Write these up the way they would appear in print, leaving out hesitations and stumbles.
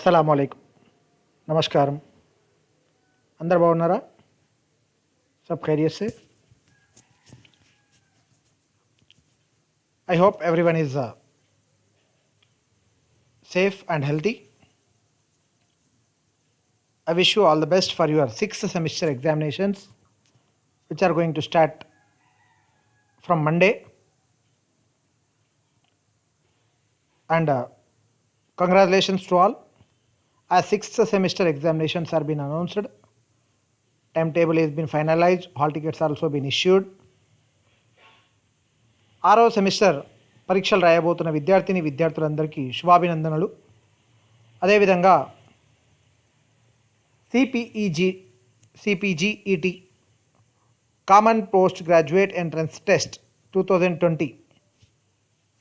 अस्सलामुअलैकुम, नमस्कारम। अंदर बागुन्नारा? सब खैरियत से? I hope everyone is safe and healthy. I wish you all the best for your sixth semester examinations, which are going to start from Monday. And congratulations to all. As sixth semester examinations are been announced, timetable has been finalized, hall tickets are also been issued. ఆరవ semester పరీక్షలు రాయబోతున్న విద్యార్థులందరికీ శుభాభినందనలు. అదేవిధంగా CPGET common post graduate entrance test 2020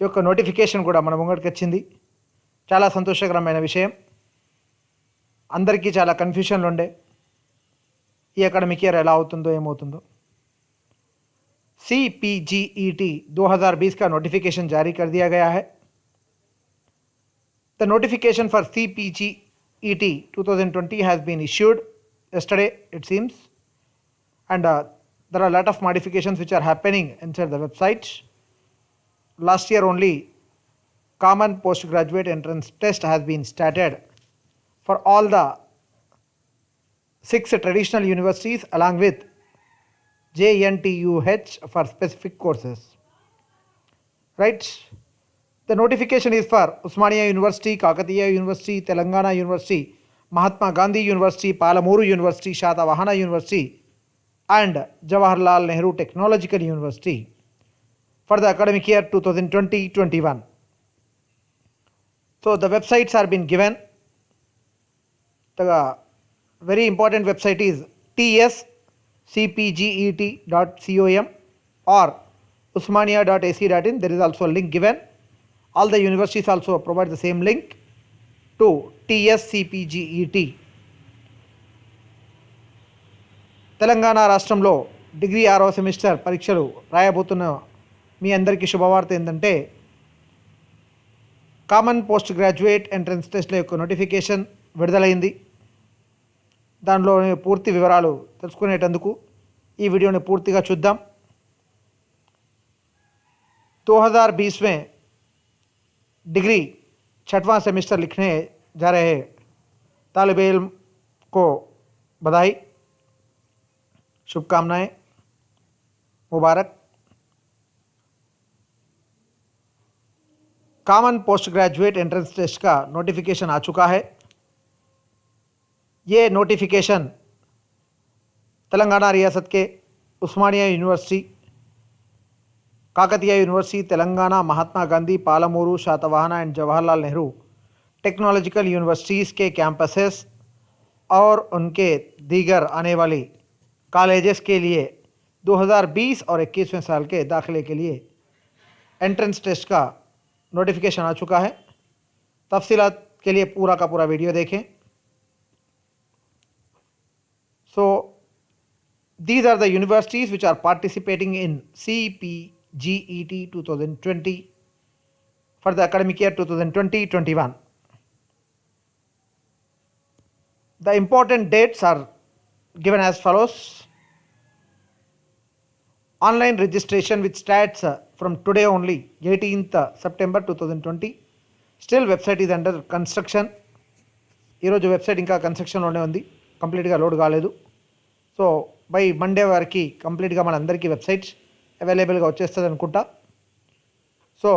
యొక్క notification కూడా మన ముంగడికి వచ్చింది. చాలా సంతోషకరమైన విషయం. అందరికీ చాలా కన్ఫ్యూషన్లు ఉండే ఈ అకాడమిక్ ఇయర్ ఎలా అవుతుందో ఏమవుతుందో. CPGET 2020 का नोटिफिकेशन जारी कर दिया गया है. The notification for CPGET 2020 has been issued yesterday, it seems, and there are a lot of modifications which are happening inside the website. Last year only common postgraduate entrance test has been started for all the 6 traditional universities along with JNTUH for specific courses. Right? The notification is for Usmania University, Kakatiya University, Telangana University, Mahatma Gandhi University, Palamuru University, Shatavahana University and Jawaharlal Nehru Technological University for the academic year 2020-21. So the websites are been given. The very important website is tscpget.com or usmania.ac.in. There is also a link given. All the universities also provide the same link to TSCPGET. Telangana రాష్ట్రంలో degree 6వ semester పరీక్షలు రాయబోతున్న మీ అందరికీ శుభవార్త ఏంటంటే common post graduate entrance టెస్ట్ల యొక్క notification విడుదలైంది. దానిలో పూర్తి వివరాలు తెలుసుకునేటందుకు ఈ వీడియోని పూర్తిగా చూద్దాం. 2020 में डिग्री 6वां सेमेस्टर लिखने जा रहे तालिब इल्म को बधाई, शुभकामनाएं, मुबारक. Common post graduate entrance test का नोटिफिकेशन आ चुका है. ये नोटिफिकेशन तेलंगाना रियासत के Osmania university, Kakatiya university, Telangana, Mahatma Gandhi, Palamuru, Satavahana and Jawaharlal Nehru technological universities के कैंपसेस और उनके दीगर आने वाली कॉलेजेस के लिए 2020 और 21वें साल के दाखिले के लिए एंट्रेंस टेस्ट का नोटिफिकेशन आ चुका है. तफसीलात के लिए पूरा का पूरा वीडियो देखें. So these are the universities which are participating in CPGET 2020 for the academic year 2020-21. The important dates are given as follows. Online registration which starts from today only, 18th September 2020. Still website is under construction. ఈరోజు website ఇంకా కన్స్ట్రక్షన్లోనే ఉంది, కంప్లీట్గా load కాలేదు. So by Monday వరకు కంప్లీట్గా మనందరికీ website అవైలబుల్గా వచ్చేస్తుంది అనుకుంటా. So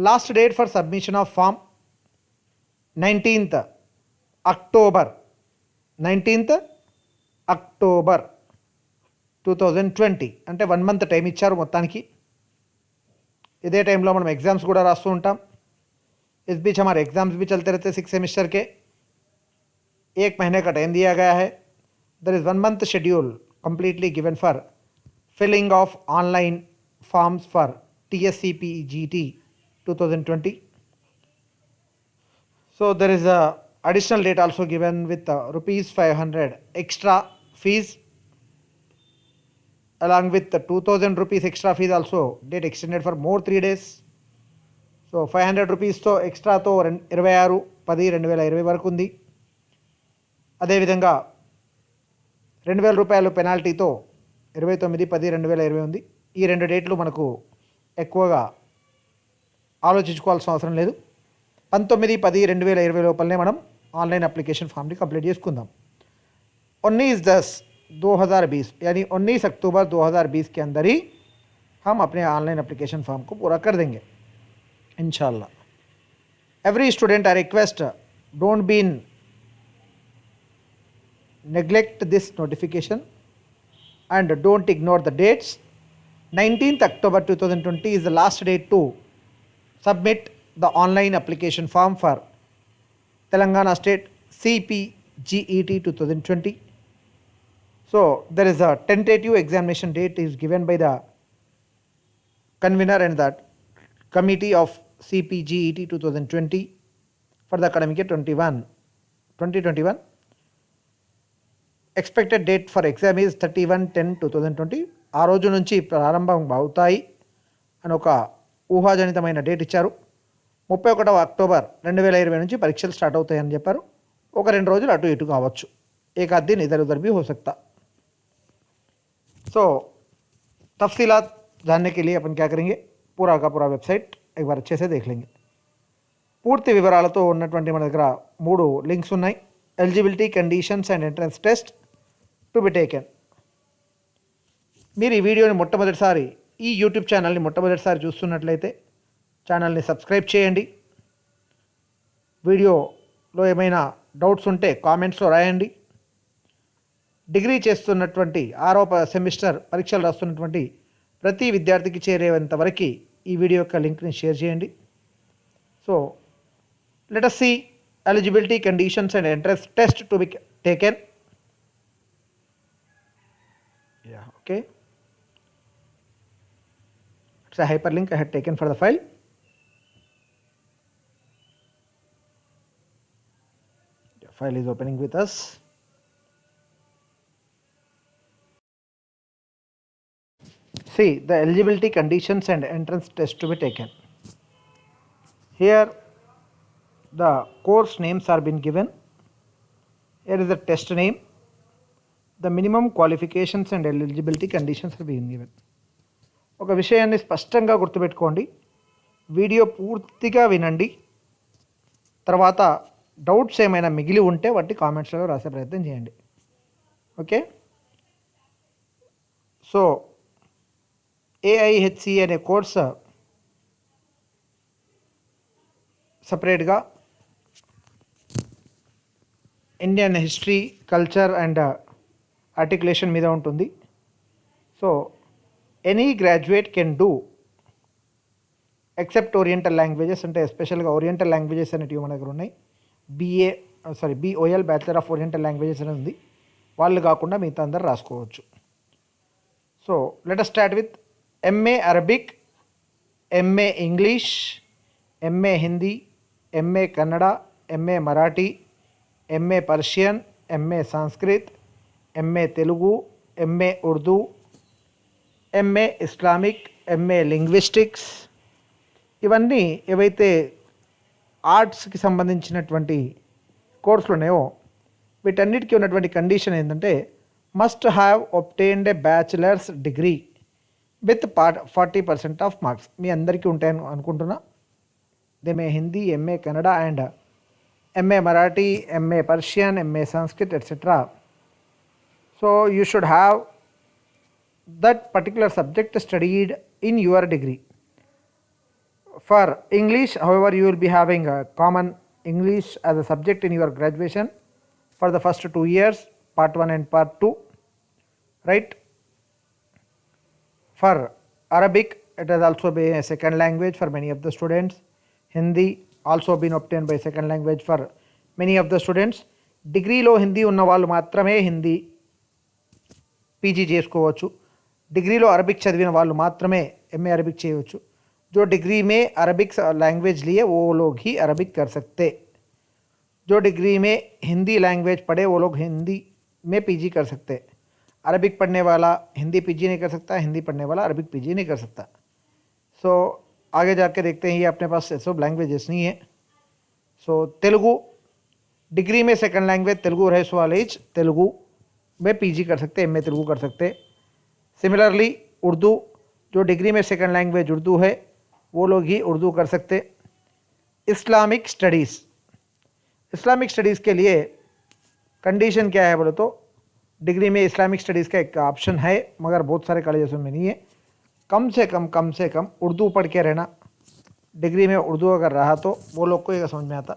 last date for submission of form 19th October 2020, అంటే 1 month టైం ఇచ్చారు మొత్తానికి. ఇదే టైంలో మనం एग्ज़ाम्स కూడా రాస్తూ ఉంటాం. इस बीच हमारे एग्ज़ाम्स भी चलते रहते 6 सेमेस्टर के. 1 महीने का टाइम दिया गया है. There is 1 month schedule completely given for filling of online forms for TSCPGET 2020. So there is a additional date also given with rupees 500 extra fees. Along with the 2000 rupees extra fees also date extended for more 3 days. So 500 rupees to extra to 26 10/10/2020 వరకు ఉంది. అదేవిధంగా 2,000 రూపాయలు పెనాల్టీతో 29/10/2020 ఉంది. ఈ 2 డేట్లు మనకు ఎక్కువగా ఆలోచించుకోవాల్సిన అవసరం లేదు. 19/10/2020 లోపలనే మనం ऑनलाइन एप्लीकेशन फॉर्म भी कंप्लीट చేసుకుందాం. 19/10 2020 यानी 19 अक्टूबर 2020 के अंदर ही हम अपने ऑनलाइन एप्लीकेशन फॉर्म को पूरा कर देंगे इंशाल्लाह. Every student I request don't be neglect this notification and don't ignore the dates. 19th October 2020 is the last date to submit the online application form for Telangana State CPGET 2020. So there is a tentative examination date is given by the convener and the committee of CPGET 2020 for the academic year 2021. Expected date for exam is 31/10/2020. ఆ రోజు నుంచి ప్రారంభం అవుతాయి అని ఒక ఊహాజనితమైన date ఇచ్చారు. 31 October 2020 నుంచి పరీక్షలు స్టార్ట్ అవుతాయని చెప్పారు. ఒక 2 రోజులు అటు ఇటు కావచ్చు. एक आध दिन इधर उधर भी हो सकता. सो तफसीलात जानने के लिए अपन क्या करेंगे, पूरा का पूरा वेबसाइट एक बार अच्छे से देख लेंगे. పూర్తి వివరాలతో ఉన్నటువంటి మన దగ్గర 3 లింక్స్ ఉన్నాయి. Eligibility conditions and entrance test to be taken. మీరు ఈ వీడియోని మొట్టమొదటిసారి ఈ యూట్యూబ్ ఛానల్ని మొట్టమొదటిసారి చూస్తున్నట్లయితే ఛానల్ని సబ్స్క్రైబ్ చేయండి. వీడియోలో ఏమైనా డౌట్స్ ఉంటే కామెంట్స్లో రాయండి. డిగ్రీ చేస్తున్నటువంటి 6వ సెమిస్టర్ పరీక్షలు రాస్తున్నటువంటి ప్రతి విద్యార్థికి చేరేంత వరకు ఈ వీడియో యొక్క లింక్ని షేర్ చేయండి. So let us see eligibility conditions and entrance test to be taken. Yeah, okay. It's a hyperlink I had taken for the file. The file is opening with us. See the eligibility conditions and entrance test to be taken. Here the course names are been given. Here is the test name. The minimum qualifications and eligibility conditions are being given. ఒక విషయాన్ని స్పష్టంగా గుర్తుపెట్టుకోండి. Video పూర్తిగా వినండి. తర్వాత doubts ఏమైనా మిగిలి ఉంటే వాటి కామెంట్స్లో రాసే ప్రయత్నం చేయండి. ఓకే. సో AIHC అనే కోర్స్ సపరేట్గా Indian history, culture and articulation మీద ఉంటుంది. So any graduate can do except oriental languages, అంటే ఎస్పెషల్గా ఓరియంటల్ లాంగ్వేజెస్ అనేటివి మన దగ్గర ఉన్నాయి. BOL bachelor of oriental languages అనేది ఉంది. వాళ్ళు కాకుండా మిగతా అందరు రాసుకోవచ్చు. So let us start with MA Arabic, MA English, MA Hindi, MA Kannada, MA Marathi, MA Persian, MA Sanskrit, MA Telugu, MA Urdu, MA Islamic, MA linguistics. ఇవన్నీ ఏవైతే ఆర్ట్స్కి సంబంధించినటువంటి కోర్సులు ఉన్నాయో వీటన్నిటికీ ఉన్నటువంటి కండిషన్ ఏంటంటే must have obtained a bachelor's degree with 40% of marks. మీ అందరికీ ఉంటాయని అనుకుంటున్నా. MA Hindi, MA Kannada and MA Marathi, MA Persian, MA Sanskrit etcetera. So you should have that particular subject studied in your degree. For English, however, you will be having a common English as a subject in your graduation for the first 2 years, part 1 and part 2, right? For Arabic, it has also been a second language for many of the students. Hindi also been obtained by second language for many of the students. డిగ్రీలో హిందీ ఉన్న వాళ్ళు మాత్రమే Hindi PG చేసుకోవచ్చు. డిగ్రీలో Arabic చదివిన వాళ్ళు మాత్రమే MA Arabic చేయవచ్చు. जो डिग्री में अरबिक लैंग्वेज लिए वो लोग ही अरबिक कर सकते. जो डिग्री में हिंदी लैंग्वेज पढ़े वो लोग हिंदी में पीजी कर सकते. अरबिक पढ़ने वाला हिंदी पीजी नहीं कर सकता, हिंदी पढ़ने वाला अरबिक पीजी नहीं कर सकता. सो आगे जाके देखते हैं. ये अपने पास सब लैंग्वेजेस नहीं है. सो तेलुगु डिग्री में सेकंड लैंग्वेज तेलुगु रहे वाले तेलुगु में पीजी कर सकते, एमए तेलुगु कर सकते। सिमिलरली उर्दू, जो डिग्री में सेकंड लैंग्वेज उर्दू है वो लोग ही उर्दू कर सकते। इस्लामिक स्टडीज़, इस्लामिक स्टडीज़ के लिए कंडीशन क्या है बोले तो डिग्री में इस्लामिक स्टडीज़ का एक ऑप्शन है, मगर बहुत सारे कॉलेजेस में नहीं है। कम से कम उर्दू पढ़ के रहना, डिग्री में उर्दू अगर रहा तो वो लोग को ये समझ में आता।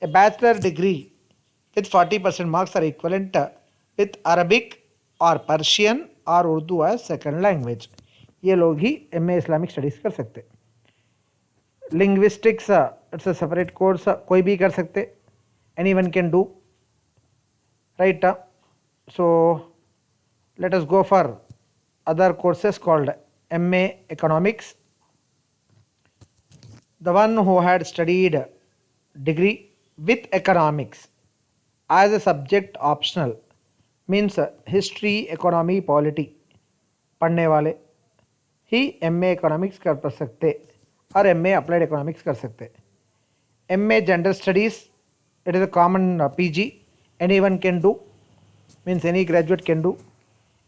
A bachelor degree with 40% marks are equivalent with Arabic और पर्शियन और उर्दू एज सेकंड लैंग्वेज, ये लोग ही एमए इस्लामिक स्टडीज़ कर सकते। Linguistics it's a separate course, कोई भी कर सकते, any one can do, right. So let us go for other courses called MA economics. The one who had studied degree with economics as a subject optional means history, economy, polity पढ़ने वाले ही MA economics कर सकते और MA applied economics कर सकते। MA gender studies it is a common PG, any one can do, means any graduate can do.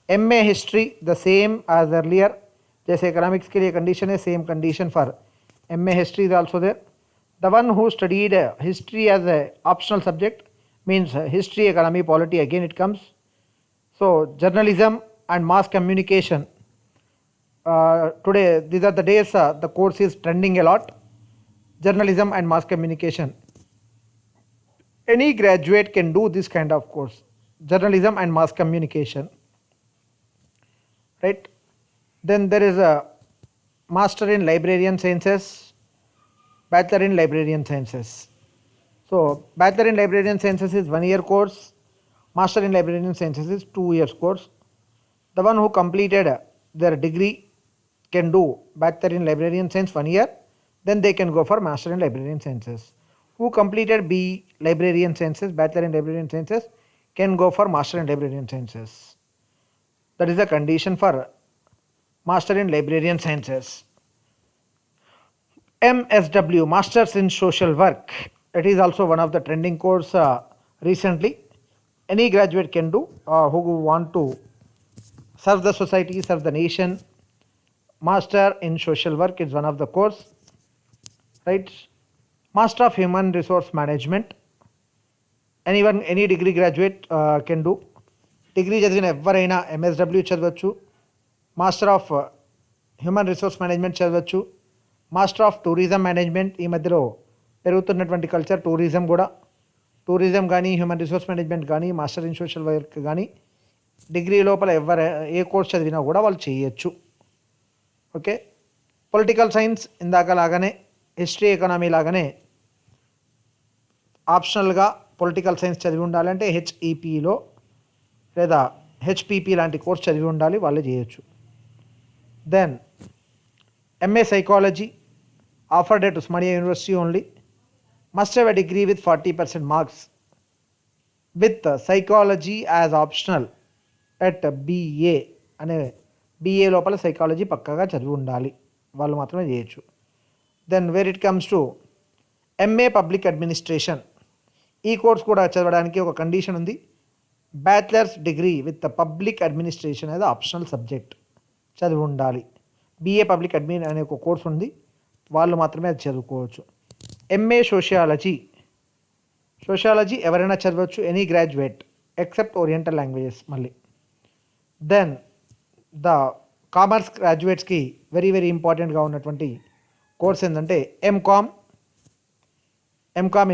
MA history the same as earlier, जैसे economics के लिए कंडीशन है, same condition for MA history is also there. The one who studied history as a optional subject means history, economy, polity, again it comes. So journalism and mass communication, today these are the days the course is trending a lot. Journalism and mass communication, any graduate can do this kind of course, journalism and mass communication, right? Then there is a Master in Librarian Sciences, Bachelor in Librarian Sciences. So Bachelor in Librarian Sciences is 1 year course, Master in Librarian Sciences is 2 years course. The one who completed their degree can do Bachelor in Librarian Science 1 year, then they can go for Master in Librarian Sciences. Who completed B Librarian Sciences, Bachelor in Librarian Sciences, can go for Master in Librarian Sciences. That is the condition for Master in Librarian Sciences. MSW, Masters in Social Work, it is also one of the trending course recently. Any graduate can do who want to serve the society, serve the nation. Master in Social Work is one of the course, right? Master of Human Resource Management, anyone, any degree graduate can do. Degree చదివిన ఎవరైనా MSW చదవచ్చు, master of human resource management చదవచ్చు, master of tourism management, ఈ మధ్యలో పెరుగుతున్నటువంటి culture tourism కూడా, tourism కానీ human resource management కానీ మాస్టర్ ఇన్ సోషల్ వర్క్ కానీ డిగ్రీ లోపల ఏ కోర్స్ చదివినా కూడా వాళ్ళు చేయొచ్చు. ఓకే. పొలిటికల్ సైన్స్ ఇందాక లాగానే, హిస్టరీ, ఎకనామీ లాగానే ఆప్షనల్గా పొలిటికల్ సైన్స్ చదివి ఉండాలంటే హెచ్ఈపిలో లేదా హెచ్పిపి లాంటి కోర్స్ చదివి ఉండాలి, వాళ్ళే చేయొచ్చు. Then MA Psychology offered at Usmania University only, must have a degree with 40% marks with psychology as optional at BA అనే BA లోపల సైకాలజీ పక్కాగా చదివి ఉండాలి, వాళ్ళు మాత్రమే చేయొచ్చు. Then where it comes to MA public administration, ఈ కోర్స్ కూడా చదవడానికి ఒక కండిషన్ ఉంది, bachelor's degree with public administration అనేది ఆప్షనల్ సబ్జెక్ట్ చదివి ఉండాలి. BA పబ్లిక్ అడ్మిన్ అనే ఒక కోర్స్ ఉంది, వాళ్ళు మాత్రమే అది చదువుకోవచ్చు. MA సోషియాలజీ, సోషియాలజీ ఎవరైనా చదవచ్చు, any graduate except oriental languages మళ్ళీ. దెన్ ద కామర్స్ గ్రాడ్యుయేట్స్కి వెరీ వెరీ ఇంపార్టెంట్గా ఉన్నటువంటి కోర్స్ ఏంటంటే MCom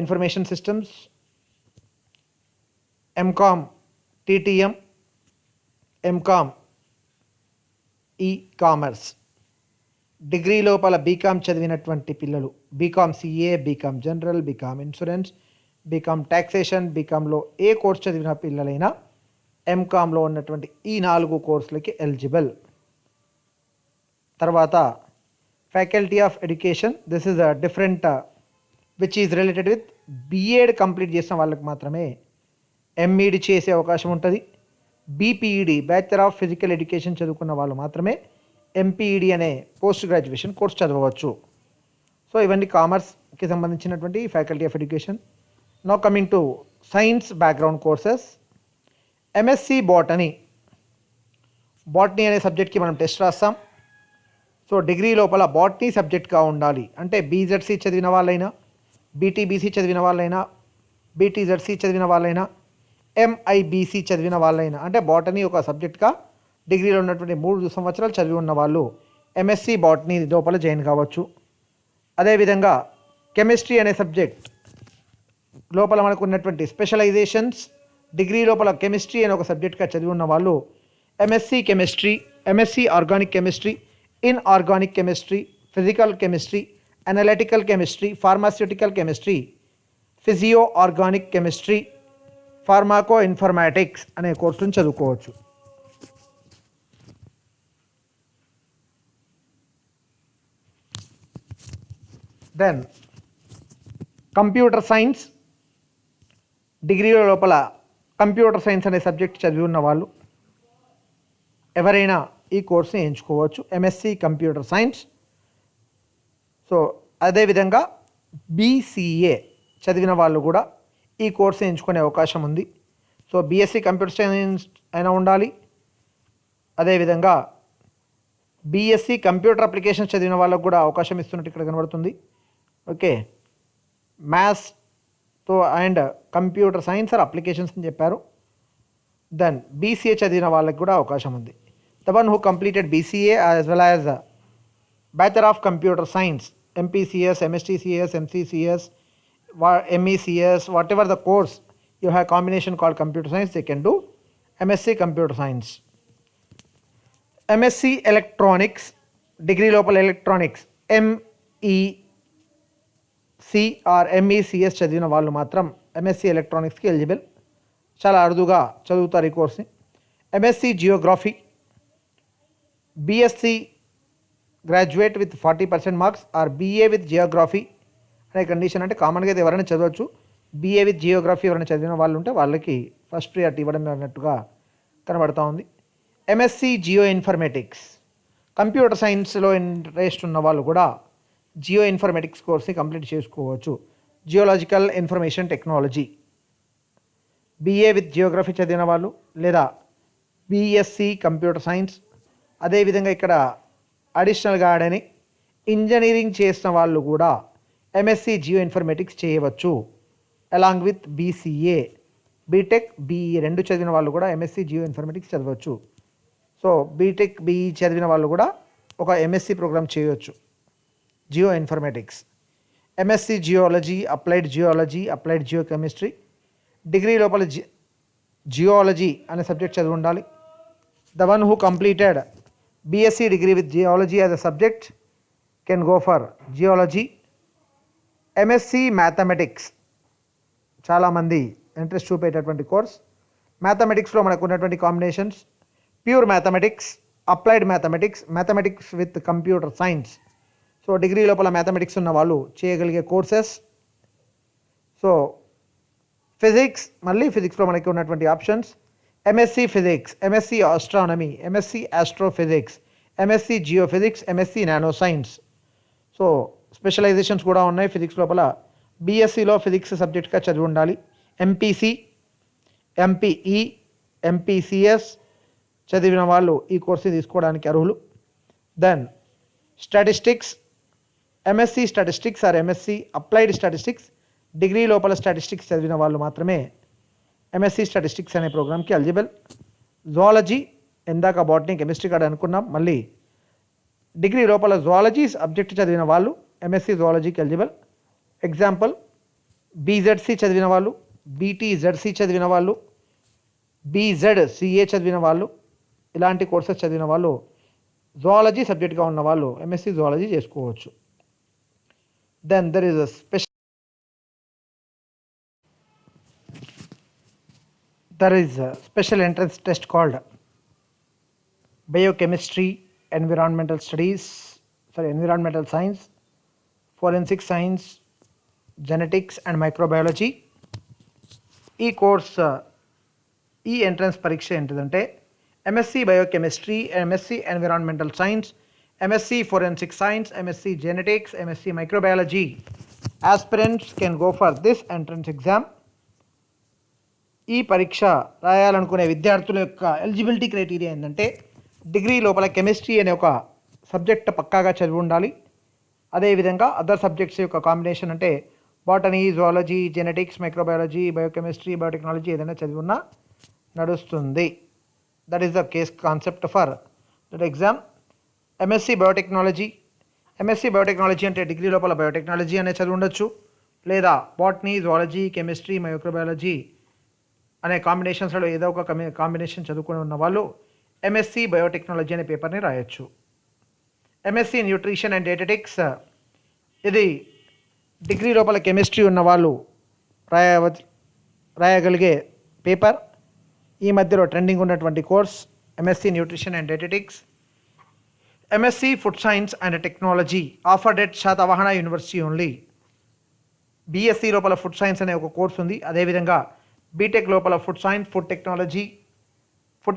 information systems, MCom TTM, MCom ecommerce. Degree లోపల బీకామ్ చదివినటువంటి పిల్లలు, BCom CA, BCom general, BCom insurance, BCom taxation, బీకామ్లో ఏ కోర్స్ చదివిన పిల్లలైనా ఎంకామ్లో ఉన్నటువంటి ఈ 4 కోర్సులకి ఎలిజిబుల్. తర్వాత faculty of education, this is a different which is related with BEd complete చేసిన వాళ్ళకి మాత్రమే MED చేసే అవకాశం ఉంటుంది. BPED, bachelor of physical education చదువుకున్న వాళ్ళు మాత్రమే MPED అనే పోస్ట్ గ్రాడ్యుయేషన్ కోర్స్ చదవచ్చు. సో ఇవన్నీ కామర్స్కి సంబంధించినటువంటి faculty of education. Now coming to science background courses. MSc botany అనే సబ్జెక్ట్కి మనం టెస్ట్ రాస్తాం. సో డిగ్రీ లోపల బాటనీ సబ్జెక్ట్గా ఉండాలి అంటే బీజెడ్సీ చదివిన వాళ్ళైనా, బీటీబీసీ చదివిన వాళ్ళైనా, బీటీజెడ్సీ చదివిన వాళ్ళైనా, ఎంఐబీసీ చదివిన వాళ్ళైనా, అంటే బాటనీ ఒక సబ్జెక్ట్గా డిగ్రీలో ఉన్నటువంటి 3 సంవత్సరాలు చదివి ఉన్న వాళ్ళు ఎంఎస్సి బాటనీ లోపల జాయిన్ కావచ్చు. అదేవిధంగా కెమిస్ట్రీ అనే సబ్జెక్ట్ లోపల మనకు ఉన్నటువంటి స్పెషలైజేషన్స్, డిగ్రీ లోపల కెమిస్ట్రీ అనే ఒక సబ్జెక్ట్గా చదివి ఉన్న వాళ్ళు MSc chemistry, MSc organic chemistry, inorganic chemistry, physical chemistry, analytical chemistry, pharmaceutical chemistry, physio organic chemistry, pharmaco informatics అనే కోర్సులను చదువుకోవచ్చు. దెన్ కంప్యూటర్ సైన్స్, డిగ్రీ లోపల కంప్యూటర్ సైన్స్ అనే సబ్జెక్ట్ చదివి ఉన్న వాళ్ళు ఎవరైనా ఈ కోర్సుని ఎంచుకోవచ్చు, ఎంఎస్సి కంప్యూటర్ సైన్స్. సో అదేవిధంగా బీసీఏ చదివిన వాళ్ళు కూడా ఈ కోర్సు ఎంచుకునే అవకాశం ఉంది. సో బీఎస్సీ కంప్యూటర్ సైన్స్ అయినా ఉండాలి. అదేవిధంగా బీఎస్సీ కంప్యూటర్ అప్లికేషన్స్ చదివిన వాళ్ళకు కూడా అవకాశం ఇస్తున్నట్టు ఇక్కడ కనబడుతుంది. ఓకే, మ్యాథ్స్తో and computer science or applications అని చెప్పారు. దెన్ బీసీఏ చదివిన వాళ్ళకి కూడా అవకాశం ఉంది. The one who completed BCA as well as bachelor of computer science, MPCS, MSTCS, MCCS, MECS, whatever the course you have combination called computer science, they can do MSc computer science. MSc electronics, degree local electronics, MEC or MECS చదివిన వాళ్ళు మాత్రం MSc ఎలక్ట్రానిక్స్కి eligible. చాలా అరుదుగా చదువుతారు ఈ కోర్స్ని. MSc geography, BSc graduate with 40% marks or BA with geography అనే condition. అంటే కామన్గా అయితే ఎవరైనా చదవచ్చు. BA విత్ జియోగ్రఫీ ఎవరైనా చదివిన వాళ్ళు ఉంటే వాళ్ళకి ఫస్ట్ ప్రియారిటీ ఇవ్వడం అన్నట్టుగా కనబడుతూ ఉంది. MSc జియో ఇన్ఫర్మేటిక్స్, కంప్యూటర్ సైన్స్లో ఇంట్రెస్ట్ ఉన్న వాళ్ళు కూడా జియో ఇన్ఫర్మేటిక్స్ కోర్స్ని కంప్లీట్ చేసుకోవచ్చు. Geological information technology, BA with Geography చదివిన వాళ్ళు లేదా BSc కంప్యూటర్ సైన్స్. అదేవిధంగా ఇక్కడ అడిషనల్గా ఆడని ఇంజనీరింగ్ చేసిన వాళ్ళు కూడా MSc జియో ఇన్ఫర్మేటిక్స్ చేయవచ్చు. Along with BCA, BTech, BE రెండు చదివిన వాళ్ళు కూడా MSc జియో ఇన్ఫర్మేటిక్స్ చదవచ్చు. సో బీటెక్, BE చదివిన వాళ్ళు కూడా ఒక MSc ప్రోగ్రామ్ చేయవచ్చు geoinformatics. MSc geology, applied geology, applied geochemistry, degree లోపల జియోలజీ అనే సబ్జెక్ట్ చదివి ఉండాలి. The one who completed BSc degree with geology as a subject can go for geology. MSc mathematics చాలామంది interest చూపేటటువంటి course. మ్యాథమెటిక్స్లో మనకు ఉన్నటువంటి combinations pure mathematics, applied mathematics, mathematics with computer science. So degree లోపల mathematics ఉన్న వాళ్ళు చేయగలిగే courses. So physics, మళ్ళీ ఫిజిక్స్లో మనకి ఉన్నటువంటి options MSc physics, MSc astronomy, MSc astrophysics, MSc geophysics, MSc nano science. So specialisations కూడా ఉన్నాయి ఫిజిక్స్ లోపల. BScలో ఫిజిక్స్ సబ్జెక్ట్గా చదివి ఉండాలి. MPC, MPE, MPCS చదివిన వాళ్ళు ఈ కోర్సు తీసుకోవడానికి అర్హులు. Then statistics, MSc statistics or MSc applied statistics, degree లోపల స్టాటిస్టిక్స్ చదివిన వాళ్ళు మాత్రమే MSc స్టాటిస్టిక్స్ అనే ప్రోగ్రామ్కి ఎలిజిబుల్. జువాలజీ, ఇందాక బాటనీ, కెమిస్ట్రీ కాడ అనుకున్నాం. మళ్ళీ డిగ్రీ లోపల జువాలజీ సబ్జెక్ట్ చదివిన వాళ్ళు MSc జువాలజీకి ఎలిజిబుల్. ఎగ్జాంపుల్ BZC చదివిన వాళ్ళు, BTZC చదివిన వాళ్ళు, BZCA చదివిన వాళ్ళు, ఇలాంటి కోర్సెస్ చదివిన వాళ్ళు జువాలజీ సబ్జెక్ట్గా ఉన్న వాళ్ళు MSc జువాలజీ చేసుకోవచ్చు. Then there is a special entrance test called biochemistry, environmental science, forensic science, genetics and microbiology. ఈ కోర్స్ ఈ ఎంట్రన్స్ పరీక్ష ఏంటిదంటే MSc biochemistry, MSc environmental science, MSc Forensic Science, MSc Genetics, MSc Microbiology. Aspirants can go for this entrance exam. ఈ పరీక్ష రాయాలనుకునే విద్యార్థుల యొక్క eligibility criteria ఏంటంటే degree లోపల కెమిస్ట్రీ అనే ఒక సబ్జెక్ట్ పక్కాగా చదివి ఉండాలి. అదేవిధంగా అదర్ సబ్జెక్ట్స్ యొక్క కాంబినేషన్ అంటే botany, zoology, genetics, microbiology, biochemistry, biotechnology ఏదైనా చదివి ఉన్నా నడుస్తుంది. That is the case concept for that exam. MSc biotechnology. MSc biotechnology అంటే డిగ్రీ లోపల బయోటెక్నాలజీ అనే చదివి ఉండొచ్చు, లేదా బాటనీ, జువాలజీ, కెమిస్ట్రీ, మైక్రోబయాలజీ అనే కాంబినేషన్స్లో ఏదో ఒక కాంబినేషన్ చదువుకుని ఉన్న వాళ్ళు ఎంఎస్సి బయోటెక్నాలజీ అనే పేపర్ని రాయొచ్చు. ఎంఎస్సి న్యూట్రిషన్ అండ్ డైటెటిక్స్, ఇది డిగ్రీ లోపల కెమిస్ట్రీ ఉన్న వాళ్ళు రాయగలిగే పేపర్. ఈ మధ్యలో ట్రెండింగ్ ఉన్నటువంటి course MSc nutrition and dietetics. MSc food science and technology offered at Satavahana university only. BSc లోపల ఫుడ్ సైన్స్ అనే ఒక కోర్స్ ఉంది. అదేవిధంగా బీటెక్ లోపల food science, food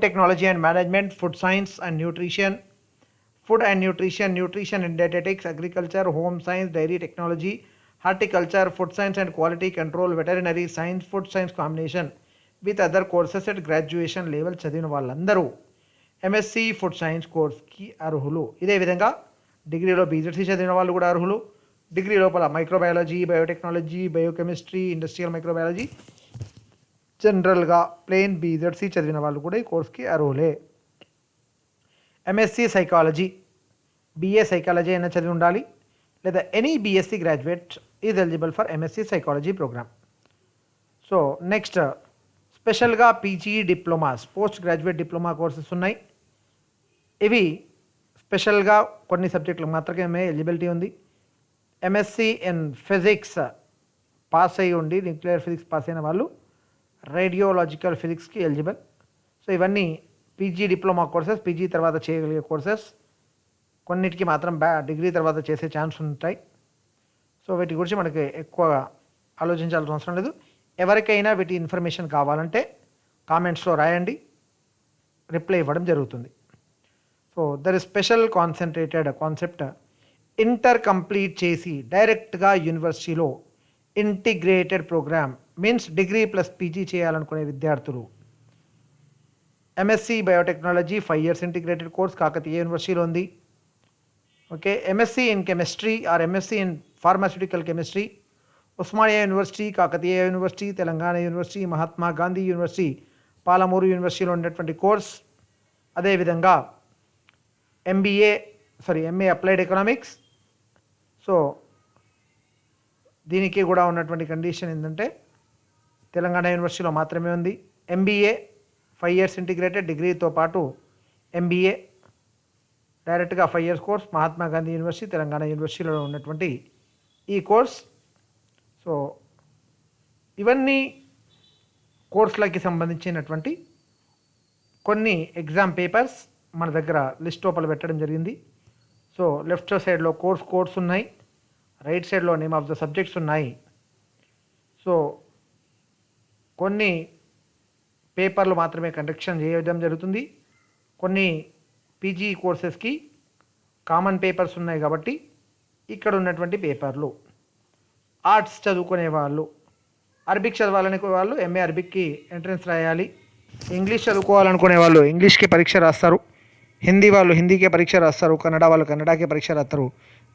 technology and management, food science and nutrition, food and nutrition, nutrition and dietetics, agriculture, home science, dairy technology, horticulture, food science and quality control, veterinary science, food science combination with other courses at graduation level చదివిన వాళ్ళందరూ MSc food science కోర్స్కి అర్హులు. ఇదే విధంగా డిగ్రీలో BZC చదివిన వాళ్ళు కూడా అర్హులు. డిగ్రీ లోపల microbiology, biotechnology, biochemistry, industrial microbiology, జనరల్గా ప్లెయిన్ బీజెడ్సీ చదివిన వాళ్ళు కూడా ఈ కోర్స్కి అర్హులే. ఎంఎస్సి సైకాలజీ, బిఏ సైకాలజీ అయినా చదివి ఉండాలి, లేదా any BSc graduate is eligible for MSc psychology programme. So next స్పెషల్గా PG diplomas, post graduate diploma courses ఉన్నాయి. ఇవి స్పెషల్గా కొన్ని సబ్జెక్టులకు మాత్రమే ఎలిజిబిలిటీ ఉంది. ఎంఎస్సి ఇన్ ఫిజిక్స్ పాస్ అయ్యి ఉండి, న్యూక్లియర్ ఫిజిక్స్ పాస్ అయిన వాళ్ళు రేడియోలాజికల్ ఫిజిక్స్కి ఎలిజిబుల్. సో ఇవన్నీ పీజీ డిప్లొమా కోర్సెస్, పీజీ తర్వాత చేయగలిగే కోర్సెస్. కొన్నిటికి మాత్రం డిగ్రీ తర్వాత చేసే ఛాన్స్ ఉంటాయి. సో వీటి గురించి మనకి ఎక్కువగా ఆలోచించాల్సిన అవసరం లేదు. ఎవరికైనా వీటి ఇన్ఫర్మేషన్ కావాలంటే కామెంట్స్లో రాయండి, రిప్లై ఇవ్వడం జరుగుతుంది. So there is special concentrated concept inter complete చేసి డైరెక్ట్గా యూనివర్సిటీలో integrated program means degree plus PG చేయాలనుకునే విద్యార్థులు MSc biotechnology 5 years integrated course Kakatiya యూనివర్సిటీలో ఉంది. Okay, MSc in chemistry or MSc in pharmaceutical chemistry Osmania university, Kakatiya university, Telangana university, Mahatma Gandhi university, Palamuru యూనివర్సిటీలో ఉన్నటువంటి course. అదేవిధంగా ఎంఏ అప్లైడ్ ఎకనామిక్స్. సో దీనికి కూడా ఉన్నటువంటి కండిషన్ ఏంటంటే తెలంగాణ యూనివర్సిటీలో మాత్రమే ఉంది. ఎంబీఏ 5 years ఇంటిగ్రేటెడ్ డిగ్రీతో పాటు ఎంబీఏ డైరెక్ట్గా 5 years course, Mahatma Gandhi university, Telangana యూనివర్సిటీలో ఉన్నటువంటి ఈ కోర్స్. సో ఇవన్నీ కోర్సులకి సంబంధించినటువంటి కొన్ని ఎగ్జామ్ పేపర్స్ మన దగ్గర లిస్ట్ లోపల పెట్టడం జరిగింది. సో లెఫ్ట్ సైడ్లో కోర్స్ ఉన్నాయి, రైట్ సైడ్లో నేమ్ ఆఫ్ ద సబ్జెక్ట్స్ ఉన్నాయి. సో కొన్ని పేపర్లు మాత్రమే కండక్షన్ చేయడం జరుగుతుంది. కొన్ని పీజీ కోర్సెస్కి కామన్ పేపర్స్ ఉన్నాయి కాబట్టి ఇక్కడ ఉన్నటువంటి పేపర్లు. ఆర్ట్స్ చదువుకునే వాళ్ళు, అరబిక్ చదవాలనుకునే వాళ్ళు ఎంఏ అరబిక్కి ఎంట్రన్స్ రాయాలి. ఇంగ్లీష్ చదువుకోవాలనుకునే వాళ్ళు ఇంగ్లీష్కి పరీక్ష రాస్తారు. హిందీ వాళ్ళు హిందీకే పరీక్ష రాస్తారు. కన్నడ వాళ్ళు కన్నడకే పరీక్ష రాస్తారు.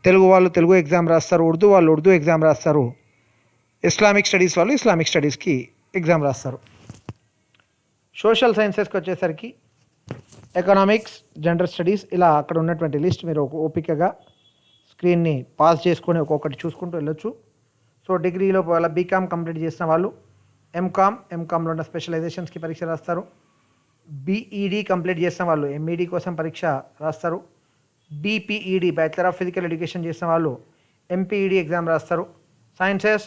తెలుగు వాళ్ళు తెలుగు ఎగ్జామ్ రాస్తారు. ఉర్దూ వాళ్ళు ఉర్దూ ఎగ్జామ్ రాస్తారు. ఇస్లామిక్ స్టడీస్ వాళ్ళు ఇస్లామిక్ స్టడీస్కి ఎగ్జామ్ రాస్తారు. సోషల్ సైన్సెస్కి వచ్చేసరికి ఎకనామిక్స్, జనరల్ స్టడీస్, ఇలా అక్కడ ఉన్నటువంటి లిస్ట్ మీరు ఓపికగా స్క్రీన్ని పాస్ చేసుకొని ఒక్కొక్కటి చూసుకుంటూ వెళ్ళొచ్చు. సో డిగ్రీలో వాళ్ళ బీకామ్ కంప్లీట్ చేసిన వాళ్ళు ఎంకామ్లో ఉన్న స్పెషలైజేషన్స్కి పరీక్ష రాస్తారు. బీఈడి కంప్లీట్ చేసిన వాళ్ళు ఎంఈడి కోసం పరీక్ష రాస్తారు. BPEd bachelor of physical education చేసిన వాళ్ళు ఎంపీఈడి ఎగ్జామ్ రాస్తారు. సైన్సెస్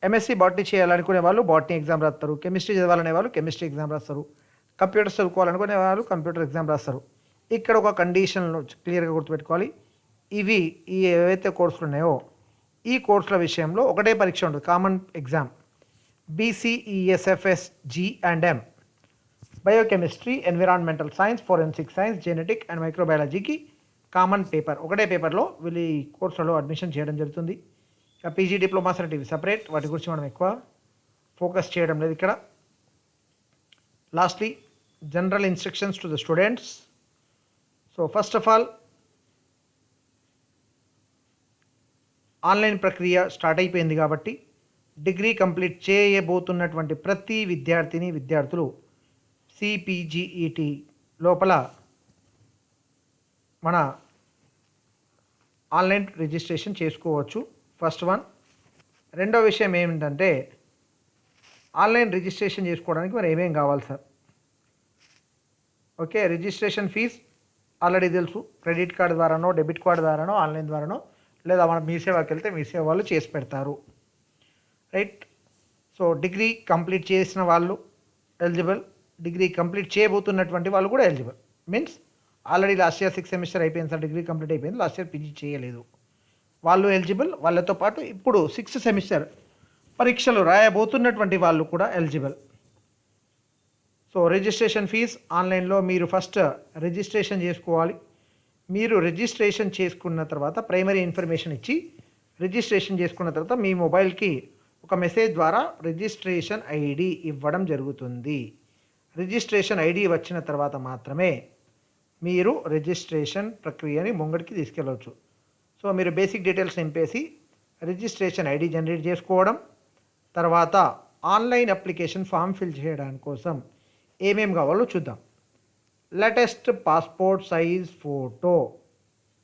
ఎంఎస్సి బాటనీ చేయాలనుకునే వాళ్ళు బాటనీ ఎగ్జామ్ రాస్తారు. కెమిస్ట్రీ చదవాలనే వాళ్ళు కెమిస్ట్రీ ఎగ్జామ్ రాస్తారు. కంప్యూటర్స్ చదువుకోవాలనుకునే వాళ్ళు కంప్యూటర్ ఎగ్జామ్ రాస్తారు. ఇక్కడ ఒక కండిషన్లో క్లియర్గా గుర్తుపెట్టుకోవాలి. ఈ ఏవైతే కోర్సులు ఉన్నాయో ఈ కోర్సుల విషయంలో ఒకటే పరీక్ష ఉంటుంది, common exam. BCESFS G&M biochemistry, environmental science, forensic science, genetic and మైక్రోబయాలజీకి కామన్ పేపర్, ఒకటే పేపర్లో వీళ్ళు ఈ కోర్సులో అడ్మిషన్ చేయడం జరుగుతుంది. ఇక పీజీ డిప్లొమాస్ అనేటివి సపరేట్, వాటి గురించి మనం ఎక్కువ ఫోకస్ చేయడం లేదు ఇక్కడ. Lastly general instructions to the students. So first of all online ప్రక్రియ స్టార్ట్ అయిపోయింది కాబట్టి డిగ్రీ కంప్లీట్ చేయబోతున్నటువంటి ప్రతి విద్యార్థులు సిపిజిఈటి లోపల మన ఆన్లైన్ రిజిస్ట్రేషన్ చేసుకోవచ్చు. First one. రెండో విషయం ఏమిటంటే ఆన్లైన్ రిజిస్ట్రేషన్ చేసుకోవడానికి మరి ఏమేం కావాలి sir? Okay, registration fee already తెలుసు. క్రెడిట్ కార్డు ద్వారానో, డెబిట్ కార్డు ద్వారానో, ఆన్లైన్ ద్వారానో, లేదా మనం మీ సేవకి వెళ్తే మీ సేవ వాళ్ళు చేసి పెడతారు. రైట్. సో డిగ్రీ కంప్లీట్ చేసిన వాళ్ళు ఎలిజిబుల్, డిగ్రీ కంప్లీట్ చేయబోతున్నటువంటి వాళ్ళు కూడా eligible. Means already last year 6 semester అయిపోయింది సార్, డిగ్రీ కంప్లీట్ అయిపోయింది, లాస్ట్ ఇయర్ పీజీ చేయలేదు, వాళ్ళు ఎలిజిబుల్. వాళ్ళతో పాటు ఇప్పుడు 6th సెమిస్టర్ పరీక్షలు రాయబోతున్నటువంటి వాళ్ళు కూడా ఎలిజిబుల్. సో రిజిస్ట్రేషన్ ఫీజ్ ఆన్లైన్లో మీరు ఫస్ట్ రిజిస్ట్రేషన్ చేసుకోవాలి. మీరు రిజిస్ట్రేషన్ చేసుకున్న తర్వాత ప్రైమరీ ఇన్ఫర్మేషన్ ఇచ్చి రిజిస్ట్రేషన్ చేసుకున్న తర్వాత మీ మొబైల్కి ఒక మెసేజ్ ద్వారా రిజిస్ట్రేషన్ ఐడి ఇవ్వడం జరుగుతుంది. రిజిస్ట్రేషన్ ఐడి వచ్చిన తర్వాత మాత్రమే మీరు రిజిస్ట్రేషన్ ప్రక్రియని ముంగడికి తీసుకెళ్ళవచ్చు. సో మీరు బేసిక్ డీటెయిల్స్ నింపేసి రిజిస్ట్రేషన్ ఐడి జనరేట్ చేసుకోవడం, తర్వాత ఆన్లైన్ అప్లికేషన్ ఫామ్ ఫిల్ చేయడానికి కోసం ఏమేమి కావాలో చూద్దాం. Latest passport size photo,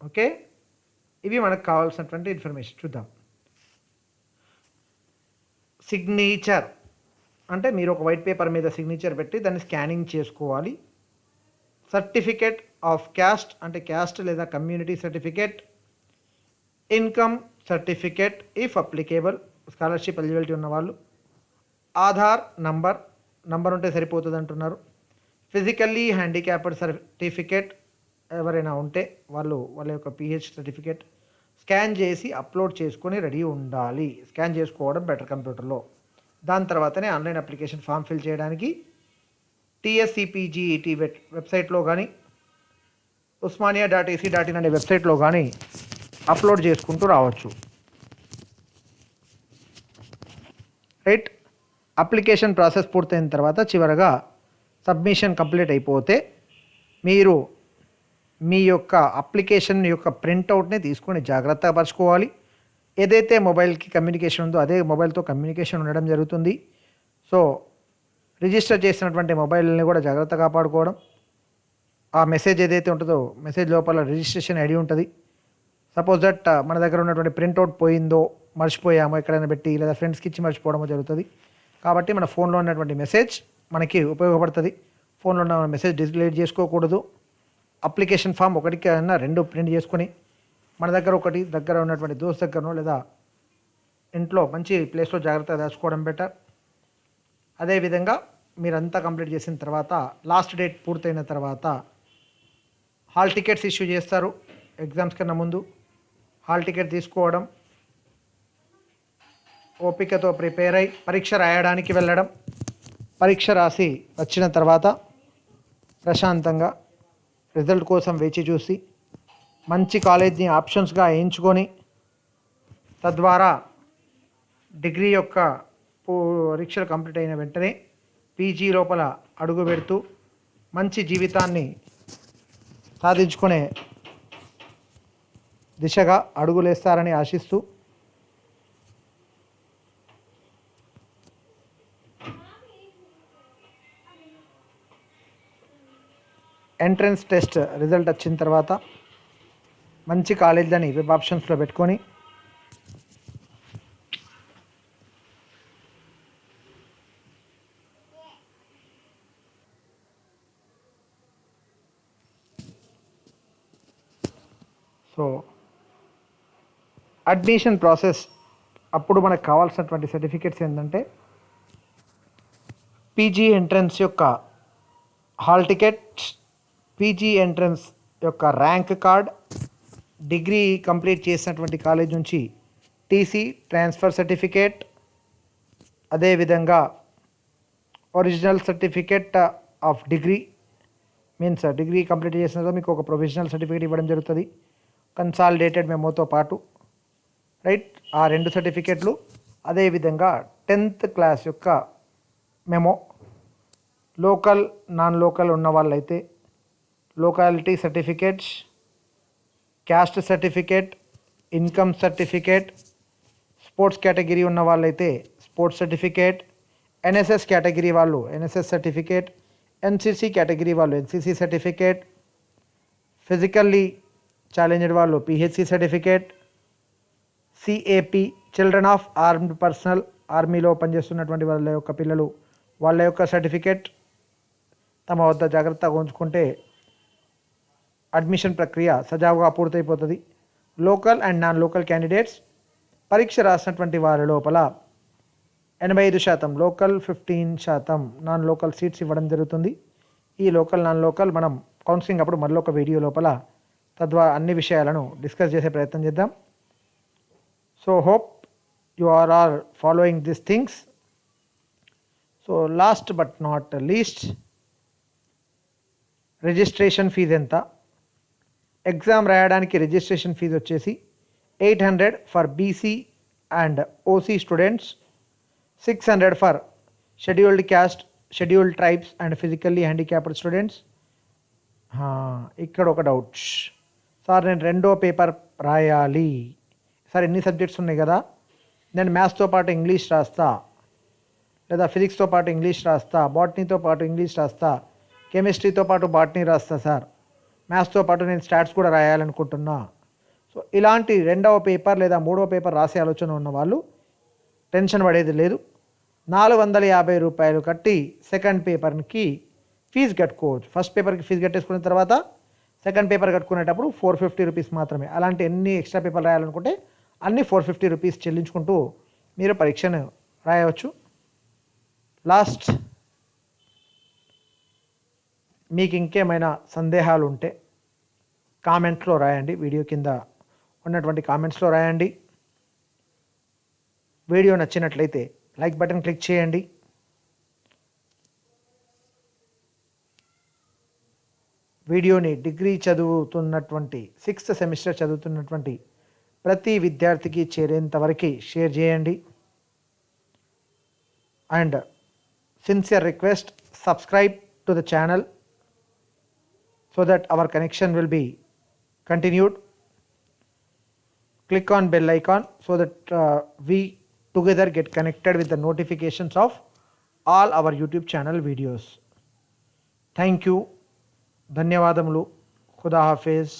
okay, ఇవి మనకు కావాల్సినటువంటి ఇన్ఫర్మేషన్. చూద్దాం. సిగ్నేచర్ అంటే మీరు ఒక వైట్ పేపర్ మీద సిగ్నేచర్ పెట్టి దాన్ని స్కానింగ్ చేసుకోవాలి. సర్టిఫికేట్ ఆఫ్ క్యాస్ట్ అంటే క్యాస్ట్ లేదా community certificate. Income certificate if applicable, scholarship eligibility ఉన్నవాళ్ళు. ఆధార్ నంబర్ ఉంటే సరిపోతుంది అంటున్నారు. ఫిజికల్లీ హ్యాండిక్యాప్డ్ సర్టిఫికేట్ ఎవరైనా ఉంటే వాళ్ళ యొక్క పిహెచ్ సర్టిఫికేట్ స్కాన్ చేసి అప్లోడ్ చేసుకొని రెడీ ఉండాలి. స్కాన్ చేసుకోవడం బెటర్ కంప్యూటర్లో. దాని తర్వాతనే ఆన్లైన్ అప్లికేషన్ ఫామ్ ఫిల్ చేయడానికి TSCPGET వెబ్సైట్లో కానీ usmania.ac.in అనే వెబ్సైట్లో కానీ అప్లోడ్ చేసుకుంటూ రావచ్చు. రైట్. అప్లికేషన్ ప్రాసెస్ పూర్తయిన తర్వాత చివరగా సబ్మిషన్ కంప్లీట్ అయిపోతే మీరు మీ యొక్క అప్లికేషన్ యొక్క ప్రింట్అవుట్ని తీసుకొని జాగ్రత్తగా పరచుకోవాలి. ఏదైతే మొబైల్కి కమ్యూనికేషన్ ఉందో అదే మొబైల్తో కమ్యూనికేషన్ ఉండడం జరుగుతుంది. సో రిజిస్టర్ చేసినటువంటి మొబైల్ని కూడా జాగ్రత్తగా కాపాడుకోవడం. ఆ మెసేజ్ ఏదైతే ఉంటుందో మెసేజ్ లోపల రిజిస్ట్రేషన్ ఐడి ఉంటుంది. సపోజ్ దట్ మన దగ్గర ఉన్నటువంటి ప్రింట్అవుట్ పోయిందో, మర్చిపోయామో ఎక్కడైనా పెట్టి, లేదా ఫ్రెండ్స్కి ఇచ్చి మర్చిపోవడమో జరుగుతుంది. కాబట్టి మన ఫోన్లో ఉన్నటువంటి మెసేజ్ మనకి ఉపయోగపడుతుంది. ఫోన్లో ఉన్న మెసేజ్ డిలీట్ చేసుకోకూడదు. అప్లికేషన్ ఫామ్ ఒకటికి అయినా 2 ప్రింట్ చేసుకొని మన దగ్గర ఉన్నటువంటి దోస్త్ దగ్గరనో లేదా ఇంట్లో మంచి ప్లేస్లో జాగ్రత్తగా దాచుకోవడం బెటర్. అదేవిధంగా మీరంతా కంప్లీట్ చేసిన తర్వాత లాస్ట్ డేట్ పూర్తయిన తర్వాత హాల్ టికెట్స్ ఇష్యూ చేస్తారు. ఎగ్జామ్స్ కన్నా ముందు హాల్ టికెట్ తీసుకోవడం, ఓపికతో ప్రిపేర్ అయి పరీక్ష రాయడానికి వెళ్ళడం, పరీక్ష రాసి వచ్చిన తర్వాత ప్రశాంతంగా రిజల్ట్ కోసం వేచి చూసి మంచి కాలేజ్ని ఆప్షన్స్గా ఎంచుకొని తద్వారా డిగ్రీ యొక్క పరీక్షలు కంప్లీట్ అయిన వెంటనే పీజీ లోపల అడుగు పెడుతూ మంచి జీవితాన్ని సాధించుకునే దిశగా అడుగులేస్తారని ఆశిస్తూ ఎంట్రన్స్ టెస్ట్ రిజల్ట్ వచ్చిన తర్వాత మంచి కాలేజీలని వెబ్ ఆప్షన్స్లో పెట్టుకొని సో అడ్మిషన్ ప్రాసెస్ అప్పుడు మనకు కావాల్సినటువంటి సర్టిఫికేట్స్ ఏంటంటే పీజీ ఎంట్రన్స్ యొక్క హాల్ టికెట్, పీజీ ఎంట్రన్స్ యొక్క ర్యాంక్ కార్డ్, డిగ్రీ కంప్లీట్ చేసినటువంటి కాలేజ్ నుంచి టీసీ, ట్రాన్స్ఫర్ సర్టిఫికేట్, అదేవిధంగా original certificate of degree, means degree complete చేసిన తర్వాత మీకు ఒక ప్రొవిజనల్ సర్టిఫికేట్ ఇవ్వడం జరుగుతుంది కన్సాలిడేటెడ్ మెమోతో పాటు, రైట్. ఆ 2 సర్టిఫికేట్లు, అదేవిధంగా 10th క్లాస్ యొక్క మెమో, లోకల్ నాన్ లోకల్ ఉన్న వాళ్ళైతే locality certificates, caste certificate, income certificate, sports category ఉన్న వాళ్ళైతే స్పోర్ట్స్ సర్టిఫికేట్, ఎన్ఎస్ఎస్ కేటగిరీ వాళ్ళు ఎన్ఎస్ఎస్ సర్టిఫికేట్, ఎన్సిసి కేటగిరీ వాళ్ళు ఎన్సిసి సర్టిఫికేట్, ఫిజికల్లీ ఛాలెంజ్డ్ వాళ్ళు PHC certificate, CAP children of armed personal, ఆర్మీలో పనిచేస్తున్నటువంటి వాళ్ళ యొక్క పిల్లలు వాళ్ళ యొక్క సర్టిఫికేట్ తమ వద్ద జాగ్రత్తగా ఉంచుకుంటే అడ్మిషన్ ప్రక్రియ సజావుగా పూర్తయిపోతుంది. Local and non local candidates పరీక్ష రాసినటువంటి వారి లోపల 85% లోకల్, 15% నాన్ లోకల్ సీట్స్ ఇవ్వడం జరుగుతుంది. ఈ లోకల్ నాన్ లోకల్ మనం కౌన్సిలింగ్ అప్పుడు మరొక ఒక వీడియో లోపల అన్ని విషయాలను డిస్కస్ చేసే ప్రయత్నం చేద్దాం. So hope you are all following this things. So last but not least, registration fee ఎంత? ఎగ్జామ్ రాయడానికి రిజిస్ట్రేషన్ ఫీజు వచ్చేసి 800 for BC and OC students, 600 for scheduled caste, scheduled tribes and physically handicapped students. ఇక్కడ ఒక doubt sir, నేను 2వ paper రాయాలి sir, ఎన్ని subjects ఉన్నాయి కదా, నేను మ్యాథ్స్తో పాటు ఇంగ్లీష్ రాస్తా, లేదా ఫిజిక్స్తో పాటు ఇంగ్లీష్ రాస్తా, బాటనీతో పాటు ఇంగ్లీష్ రాస్తా, కెమిస్ట్రీతో పాటు బాటనీ రాస్తా సార్, మ్యాథ్స్తో పాటు నేను స్టాట్స్ కూడా రాయాలనుకుంటున్నా. సో ఇలాంటి 2వ పేపర్ లేదా 3వ పేపర్ రాసే ఆలోచన ఉన్న వాళ్ళు టెన్షన్ పడేది లేదు. 450 రూపాయలు కట్టి సెకండ్ పేపర్కి ఫీజు కట్టుకోవచ్చు. ఫస్ట్ పేపర్కి ఫీజు కట్టేసుకున్న తర్వాత సెకండ్ పేపర్ కట్టుకునేటప్పుడు 450 రూపీస్ మాత్రమే. అలాంటి ఎన్ని ఎక్స్ట్రా పేపర్లు రాయాలనుకుంటే అన్ని 450 రూపీస్ చెల్లించుకుంటూ మీరు పరీక్షను రాయవచ్చు. లాస్ట్, మీకు ఇంకేమైనా సందేహాలు ఉంటే కామెంట్స్లో రాయండి, వీడియో కింద ఉన్నటువంటి కామెంట్స్లో రాయండి. వీడియో నచ్చినట్లయితే లైక్ బటన్ క్లిక్ చేయండి. వీడియోని డిగ్రీ చదువుతున్నటువంటి 6th సెమిస్టర్ చదువుతున్నటువంటి ప్రతి విద్యార్థికి చేరేంతవరకు షేర్ చేయండి. And sincere request, subscribe to the channel so that our connection will be continued. Click on bell icon so that we together get connected with the notifications of all our YouTube channel videos. Thank you. ధన్యవాదములు. ఖుదా హాఫిజ్.